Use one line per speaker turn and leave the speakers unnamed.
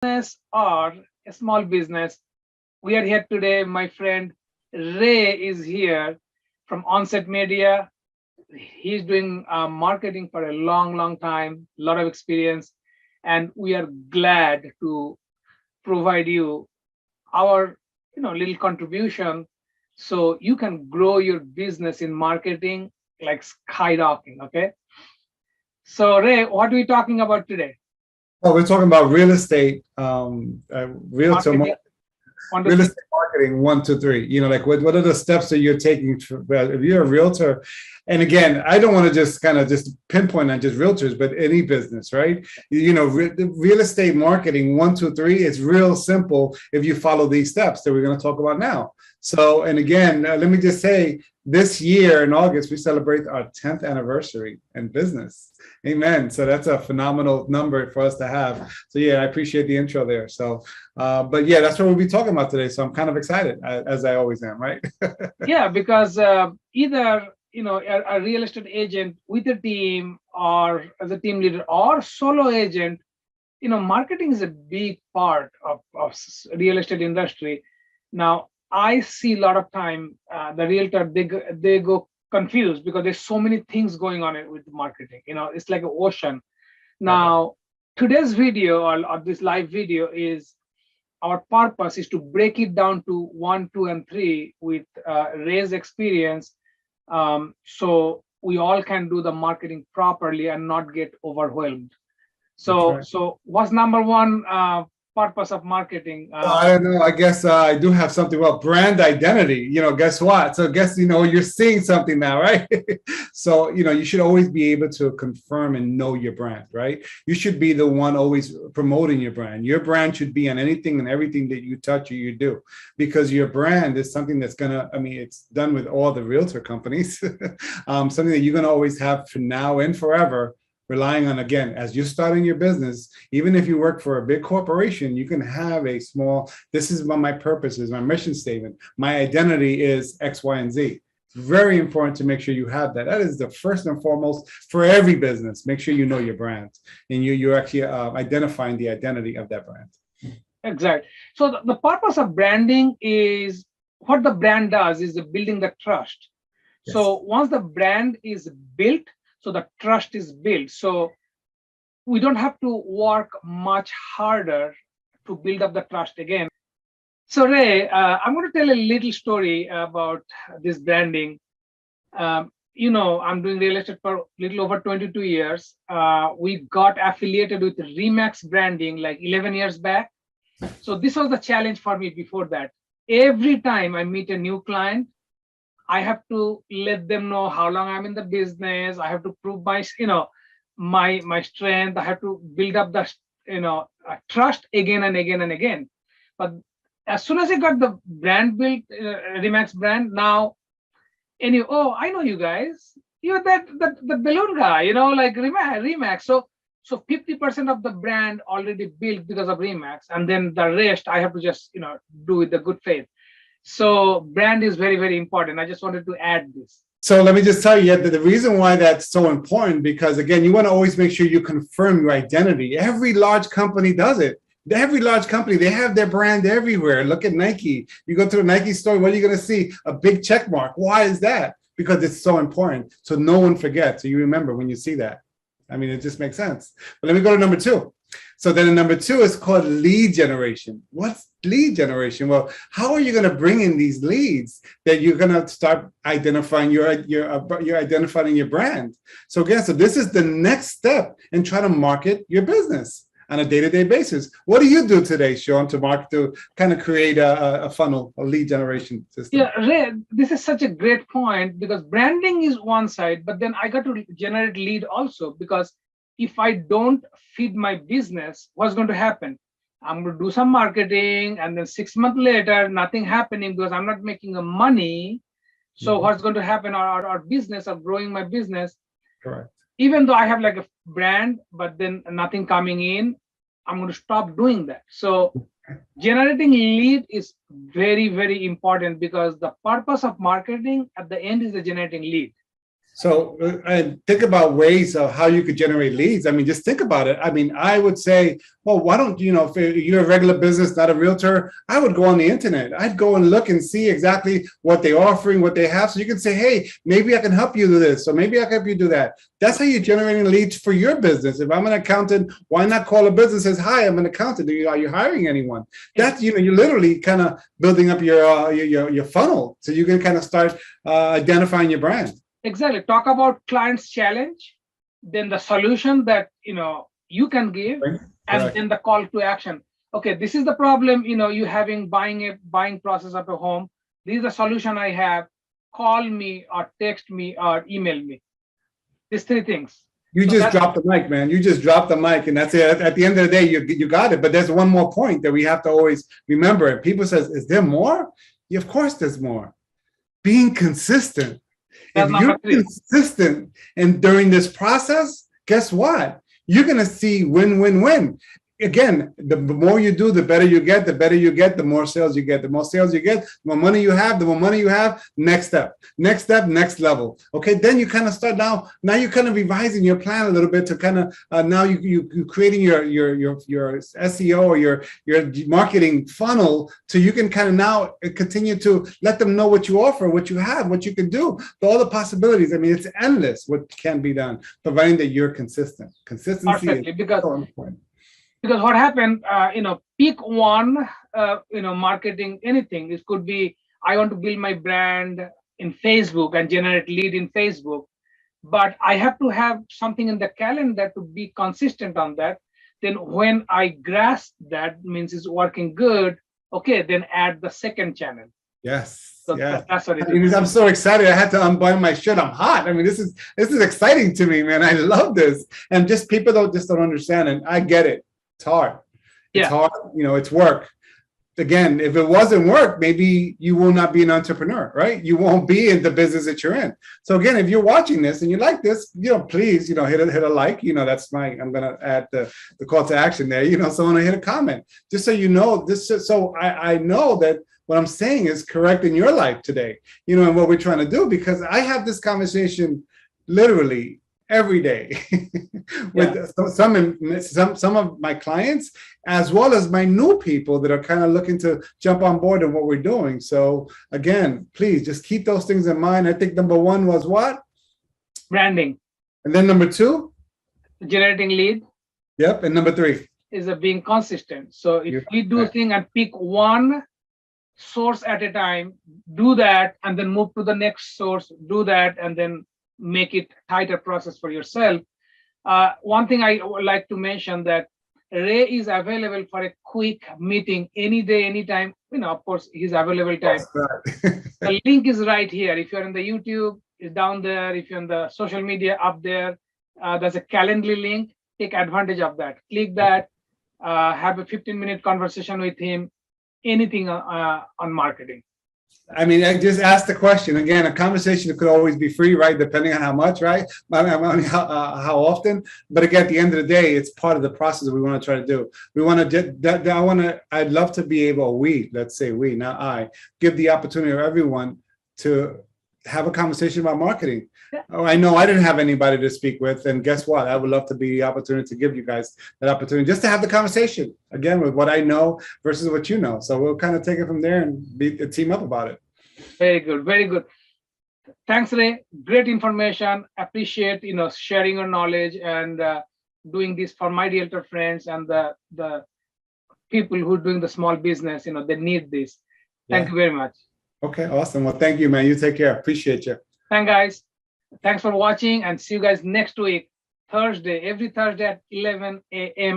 business or a small business, we are here today. My friend Ray is here from Onset Media. He's doing marketing for a long, long time, a lot of experience, and we are glad to provide you our little contribution so you can grow your business in marketing like skyrocketing. Okay, so Ray, what are we talking about today?
Well, we're talking about real estate, realtor,
Marketing. One, two,
real
three.
estate marketing, 1, 2, 3. Like what are the steps that you're taking if you're a realtor? And again, I don't want to just kind of just pinpoint on just realtors, but any business, right? Real estate marketing, 1, 2, 3, it's real simple if you follow these steps that we're going to talk about now. So, and again, let me just say, this year in August, we celebrate our 10th anniversary in business. Amen. So that's a phenomenal number for us to have. So yeah, I appreciate the intro there. So, but yeah, that's what we'll be talking about today. So I'm kind of excited, as I always am, right?
Yeah, because either a real estate agent with a team or as a team leader or solo agent, marketing is a big part of real estate industry. Now, I see a lot of time the realtor they go confused because there's so many things going on with marketing. It's like an ocean. Now, today's video or this live video is our purpose is to break it down to 1, 2, and 3 with Ray's experience, so we all can do the marketing properly and not get overwhelmed. So,
Right.
so what's number one purpose of marketing?
I don't know. I guess I do have something. Well, brand identity. Guess what? So, guess you're seeing something now, right? So, you should always be able to confirm and know your brand, right? You should be the one always promoting your brand. Your brand should be on anything and everything that you touch or you do, because your brand is something that's gonna. I mean, it's done with all the realtor companies. Something that you're gonna always have for now and forever, relying on, again, as you're starting your business. Even if you work for a big corporation, you can have a small, this is what my purpose is, my mission statement, my identity is X, Y, and Z. It's very important to make sure you have that. That is the first and foremost for every business. Make sure you know your brand and you're actually identifying the identity of that brand.
Exactly. So the purpose of branding is, what the brand does is building the trust.
Yes.
So once the brand is built, so the trust is built. So we don't have to work much harder to build up the trust again. So Ray, I'm going to tell a little story about this branding. I'm doing real estate for a little over 22 years. We got affiliated with Remax branding like 11 years back. So this was the challenge for me before that. Every time I meet a new client, I have to let them know how long I'm in the business. I have to prove my strength. I have to build up the trust again and again and again. But as soon as I got the brand built, Remax brand, now I know you guys. You're the balloon guy, like Remax. So 50% of the brand already built because of Remax, and then the rest I have to just do with the good faith. So brand is very, very important. I just wanted to add this.
So let me just tell you that the reason why that's so important, because again, you want to always make sure you confirm your identity. Every large company does it. Every large company, they have their brand everywhere. Look at Nike. You go to a Nike store, what are you going to see? A big check mark. Why is that? Because it's so important. So no one forgets. So you remember when you see that. I mean, it just makes sense. But let me go to number 2. So then number 2 is called lead generation. What's lead generation? Well, how are you going to bring in these leads that you're going to start identifying you're identifying your brand? So again, so this is the next step in trying to market your business on a day-to-day basis. What do you do today, Sean, to kind of create a funnel, a lead generation system?
Yeah, Ray, this is such a great point, because branding is one side, but then I got to generate lead also, because if I don't feed my business, what's going to happen? I'm going to do some marketing, and then 6 months later, nothing happening because I'm not making the money. So what's going to happen? Our business, or growing my business.
Correct.
Even though I have like a brand, but then nothing coming in, I'm going to stop doing that. So generating lead is very, very important, because the purpose of marketing at the end is the generating lead.
So and think about ways of how you could generate leads. I mean, just think about it. I mean, I would say, well, why don't you know, if you're a regular business, not a realtor, I would go on the internet. I'd go and look and see exactly what they're offering, what they have. So you can say, hey, maybe I can help you do this. So maybe I can help you do that. That's how you're generating leads for your business. If I'm an accountant, why not call a business and says, hi, I'm an accountant. Are you hiring anyone? That's, you know, you're literally kind of building up your funnel. So you can kind of start identifying your brand.
Exactly. Talk about client's challenge, then the solution that you can give,
Right.
and
Right.
then the call to action. Okay, this is the problem you having buying process of a home. This is the solution I have. Call me or text me or email me. These three things.
You
So
just
that's
dropped the mic, man. You just dropped the mic, and that's it. At the end of the day, you got it. But there's one more point that we have to always remember. If people says, "Is there more?" Yeah, of course, there's more. Being consistent. If
that's
you're
number three.
consistent and during this process, guess what? You're gonna see win, win, win. Again, the more you do, the better you get. The better you get, the more sales you get. The more sales you get, the more money you have. The more money you have. Next step, next step, next level. Okay, then you kind of start now. Now you're kind of revising your plan a little bit to kind of now you creating your SEO or your marketing funnel, so you can kind of now continue to let them know what you offer, what you have, what you can do, all the possibilities. I mean, it's endless what can be done, providing that you're consistent. Consistency
Perfectly,
is
because
so important.
what happened, pick one, marketing, anything. It could be, I want to build my brand in Facebook and generate lead in Facebook, but I have to have something in the calendar to be consistent on that. Then when I grasp that means it's working good, okay, then add the second channel.
Yes,
So
yes.
that's what it
I mean,
is.
I'm so excited. I had to unbutton my shirt. I'm hot. I mean, this is exciting to me, man. I love this. And just people don't understand, and I get it. It's hard. It's
Yeah.
hard. You know, it's work. Again, if it wasn't work, maybe you will not be an entrepreneur, right? You won't be in the business that you're in. So again, if you're watching this and you like this, please, hit a like. That's I'm gonna add the call to action there. Someone hit a comment, just so you know this. So I know that what I'm saying is correct in your life today. And what we're trying to do, because I have this conversation literally every day with some of my clients, as well as my new people that are kind of looking to jump on board in what we're doing. So again, please just keep those things in mind. I think number one was what?
Branding.
And then number two?
Generating lead.
Yep. And number three?
Is being consistent. So if we do thing and pick one source at a time, do that, and then move to the next source, do that, and then make it tighter process for yourself. One thing I would like to mention, that Ray is available for a quick meeting any day, anytime. Of course, he's available time. The link is right here. If you're in the YouTube, it's down there. If you're in the social media, up there. There's a Calendly link. Take advantage of that. Click that. Have a 15-minute conversation with him. Anything on marketing.
I mean, I just asked the question again. A conversation could always be free, right? Depending on how much, right? I mean, how often. But again, at the end of the day, it's part of the process that we want to try to do. We want to. I'd love to be able. Let's say we, not I, give the opportunity of everyone to have a conversation about marketing.
Yeah.
Oh, I know I didn't have anybody to speak with, and guess what? I would love to be the opportunity to give you guys that opportunity just to have the conversation again with what I know versus what you know. So we'll kind of take it from there and team up about it.
Very good, very good. Thanks, Ray. Great information. Appreciate sharing your knowledge and doing this for my realtor friends and the people who are doing the small business. They need this. Thank you very much.
Okay, awesome. Well, thank you, man. You take care. Appreciate you.
Thanks, guys. Thanks for watching, and see you guys next week, Thursday, every Thursday at 11 a.m.